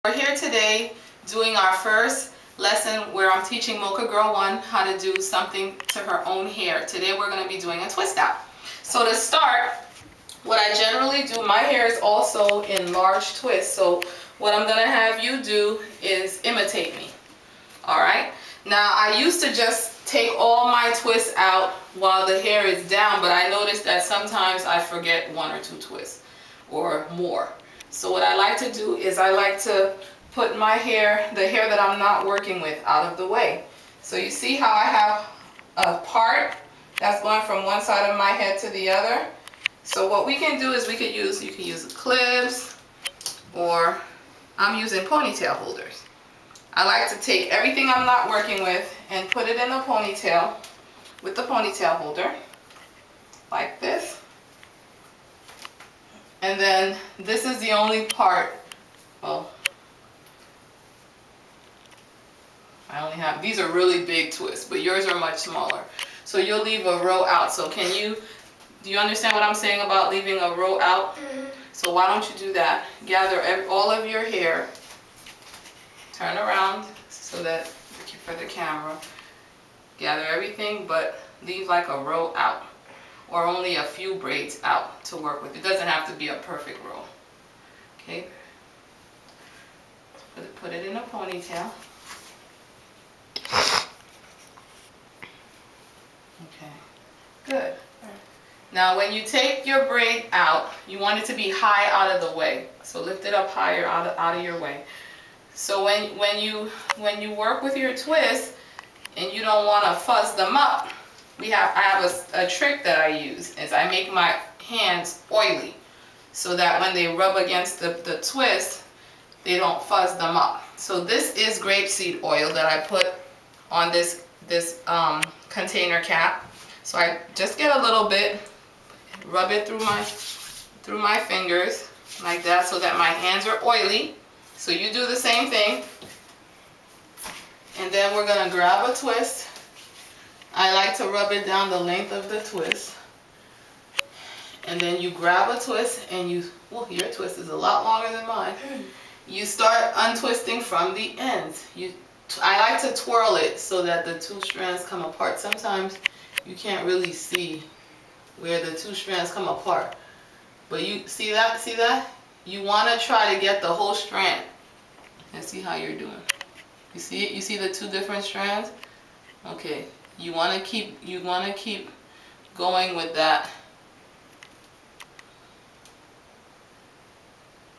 We're here today doing our first lesson where I'm teaching Mocha Girl 1 how to do something to her own hair. Today we're going to be doing a twist out. So to start, what I generally do, my hair is also in large twists, so what I'm going to have you do is imitate me. Alright? Now I used to just take all my twists out while the hair is down, but I noticed that sometimes I forget one or two twists or more. So what I like to do is I like to put my hair, the hair that I'm not working with, out of the way. So you see how I have a part that's going from one side of my head to the other? So what we can do is you can use clips, or I'm using ponytail holders. I like to take everything I'm not working with and put it in a ponytail with the ponytail holder, like this. And then this is the only part, well, I only have, these are really big twists, but yours are much smaller. So you'll leave a row out. So do you understand what I'm saying about leaving a row out? So why don't you do that? Gather all of your hair, turn around so that for the camera, gather everything but leave like a row out, or only a few braids out to work with. It doesn't have to be a perfect row. Okay? Put it in a ponytail. Okay, good. Now when you take your braid out, you want it to be high out of the way. So lift it up higher out of your way. So when you work with your twists and you don't want to fuzz them up, I have a trick that I use, is I make my hands oily so that when they rub against the twist, they don't fuzz them up. So this is grapeseed oil that I put on this container cap. So I just get a little bit, rub it through my fingers like that so that my hands are oily. So you do the same thing. And then we're going to grab a twist. I like to rub it down the length of the twist. And then you grab a twist and well, your twist is a lot longer than mine. You start untwisting from the ends. I like to twirl it so that the two strands come apart. Sometimes you can't really see where the two strands come apart. But you see that? You want to try to get the whole strand. And see how you're doing. You see it? You see the two different strands? Okay. You want to keep going with that.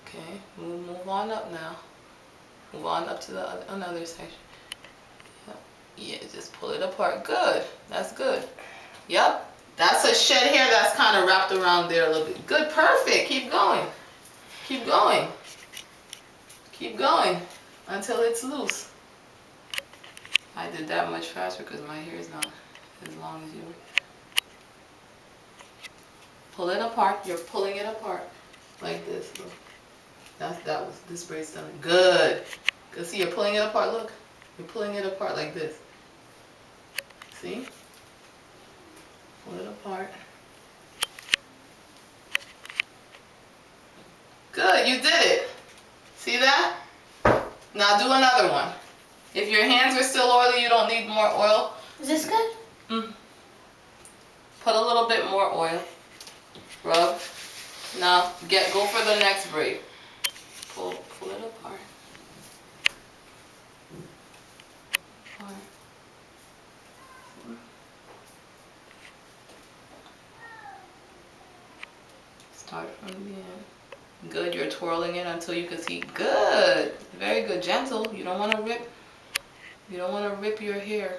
Okay, move on up now. Move on up to another section. Yep. Yeah, just pull it apart. Good. That's good. Yep. That's a shed hair that's kind of wrapped around there a little bit. Good. Perfect. Keep going. Keep going. Keep going until it's loose. I did that much faster because my hair is not as long as yours. Pull it apart. You're pulling it apart like this. Look. This braid's done. Good. Good. See, you're pulling it apart. Look. You're pulling it apart like this. See? Pull it apart. Good. You did it. See that? Now do another one. If your hands are still oily, you don't need more oil. Is this good? Put a little bit more oil. Rub. Now go for the next braid. Pull it apart. Start from the end. Good. You're twirling it until you can see. Good. Very good. Gentle. You don't want to rip. You don't want to rip your hair.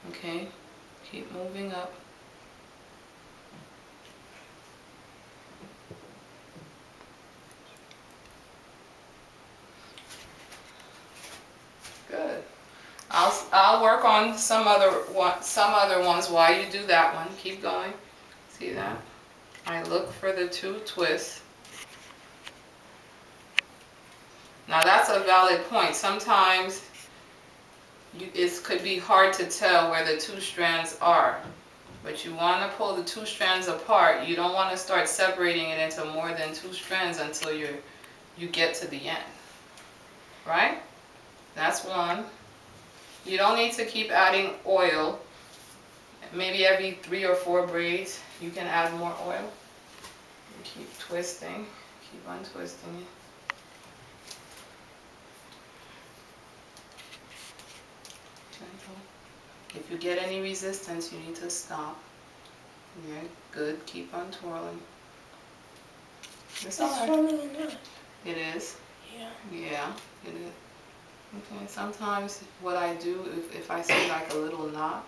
Okay, keep moving up. Good. I'll work on some other ones while you do that one. Keep going. See that? I look for the two twists. Now that's a valid point. Sometimes it could be hard to tell where the two strands are, but you want to pull the two strands apart. You don't want to start separating it into more than two strands until you get to the end. right? That's one. You don't need to keep adding oil. Maybe every 3 or 4 braids you can add more oil. And keep twisting, keep untwisting it. Gentle. If you get any resistance, you need to stop. Yeah, good. Keep on twirling. It's really nice. It is? Yeah. Yeah, it is. Okay, sometimes what I do, if I see like a little knot,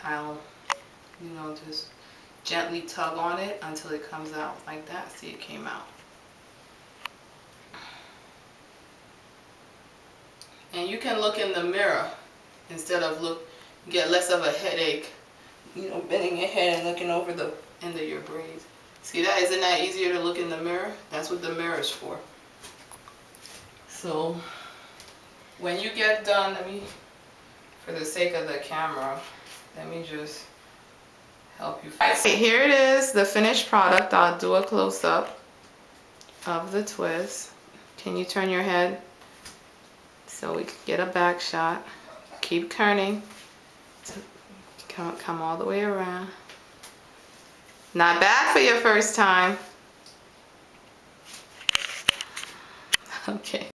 I'll, you know, just gently tug on it until it comes out like that. See, it came out. And you can look in the mirror instead of get less of a headache, you know, bending your head and looking over the end of your braids. See that? Isn't that easier to look in the mirror? That's what the mirror is for. So when you get done, for the sake of the camera, let me just help you. Okay, here it is, the finished product. I'll do a close-up of the twist. Can you turn your head so we can get a back shot? Keep turning. Come all the way around. Not bad for your first time. Okay.